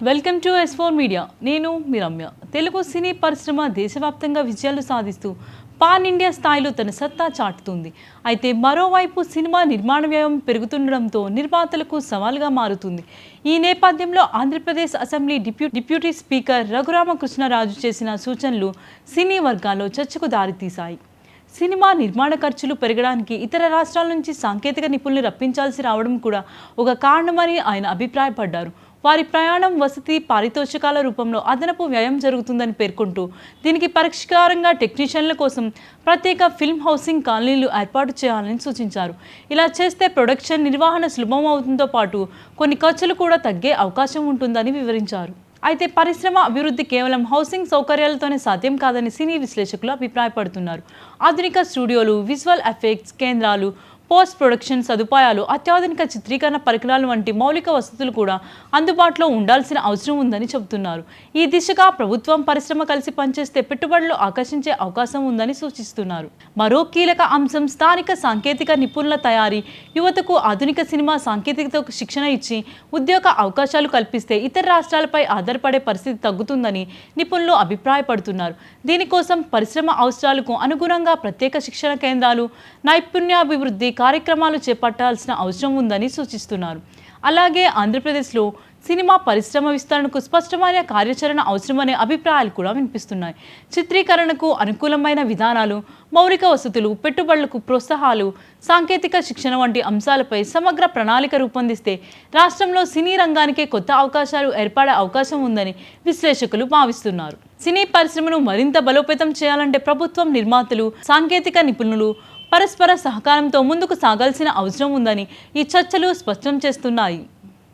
Welcome to S4 media. నేను మీ రమ్య. తెలుగు సినీ పరిశ్రమ దేశవ్యాప్తంగా విజయాలు సాధిస్తూ పాన్ ఇండియా స్థాయిలో తన సత్తా చాటుతుంది. అయితే మరోవైపు సినిమా నిర్మాణ వ్యయం పెరుగుతుండడంతో నిర్మాతలకు సవాల్గా మారుతుంది. ఈ నేపథ్యంలో Andhra Pradesh assembly deputy speaker Raghurama Krishna Raju చేసిన సూచనలు సినీ వర్గాల్లో చర్చకు దారితీశాయి. సినిమా నిర్మాణ ఖర్చులు పెరగడానికి ఇతర రాష్ట్రాల నుంచి సాంకేతిక నిపుణులు రప్పించాల్సి రావడం కూడా ఒక కారణమని ఆయన అభిప్రాయపడ్డారు. వారి ప్రయాణం, వసతి, పారితోషికాల రూపంలో అదనపు వ్యయం జరుగుతుందని పేర్కొంటూ దీనికి పరిష్కారంగా టెక్నీషియన్ల కోసం ప్రత్యేక ఫిల్మ్ హౌసింగ్ కాలనీలు ఏర్పాటు చేయాలని సూచించారు. ఇలా చేస్తే ప్రొడక్షన్ నిర్వహణ సులభం అవుతుందో పాటు కొన్ని ఖర్చులు కూడా తగ్గే అవకాశం ఉంటుందని వివరించారు. అయితే పరిశ్రమ అభివృద్ధి కేవలం హౌసింగ్ సౌకర్యాలతోనే సాధ్యం కాదని సినీ విశ్లేషకులు అభిప్రాయపడుతున్నారు. ఆధునిక స్టూడియోలు, విజువల్ ఎఫెక్ట్స్ కేంద్రాలు, పోస్ట్ ప్రొడక్షన్ సదుపాయాలు, అత్యాధునిక చిత్రీకరణ పరికరాలు వంటి మౌలిక వసతులు కూడా అందుబాటులో ఉండాల్సిన అవసరం ఉందని చెబుతున్నారు. ఈ దిశగా ప్రభుత్వం, పరిశ్రమ కలిసి పనిచేస్తే పెట్టుబడులు ఆకర్షించే అవకాశం ఉందని సూచిస్తున్నారు. మరో కీలక అంశం స్థానిక సాంకేతిక నిపుణుల తయారీ. యువతకు ఆధునిక సినిమా సాంకేతికతకు శిక్షణ ఇచ్చి ఉద్యోగ అవకాశాలు కల్పిస్తే ఇతర రాష్ట్రాలపై ఆధారపడే పరిస్థితి తగ్గుతుందని నిపుణులు అభిప్రాయపడుతున్నారు. దీనికోసం పరిశ్రమ అవసరాలకు అనుగుణంగా ప్రత్యేక శిక్షణ కేంద్రాలు, నైపుణ్యాభివృద్ధి కార్యక్రమాలు చేపట్టాల్సిన అవసరం ఉందని సూచిస్తున్నారు. అలాగే ఆంధ్రప్రదేశ్లో సినిమా పరిశ్రమ విస్తరణకు స్పష్టమైన కార్యాచరణ అవసరమనే అభిప్రాయాలు కూడా వినిపిస్తున్నాయి. చిత్రీకరణకు అనుకూలమైన విధానాలు, మౌలిక వసతులు, పెట్టుబడులకు ప్రోత్సాహాలు, సాంకేతిక శిక్షణ వంటి అంశాలపై సమగ్ర ప్రణాళిక రూపొందిస్తే రాష్ట్రంలో సినీ రంగానికే కొత్త అవకాశాలు ఏర్పడే అవకాశం ఉందని విశ్లేషకులు భావిస్తున్నారు. సినీ పరిశ్రమను మరింత బలోపేతం చేయాలంటే ప్రభుత్వం, నిర్మాతలు, సాంకేతిక నిపుణులు పరస్పర సహకారంతో ముందుకు సాగాల్సిన అవసరం ఉందని ఈ చర్చలు స్పష్టం చేస్తున్నాయి.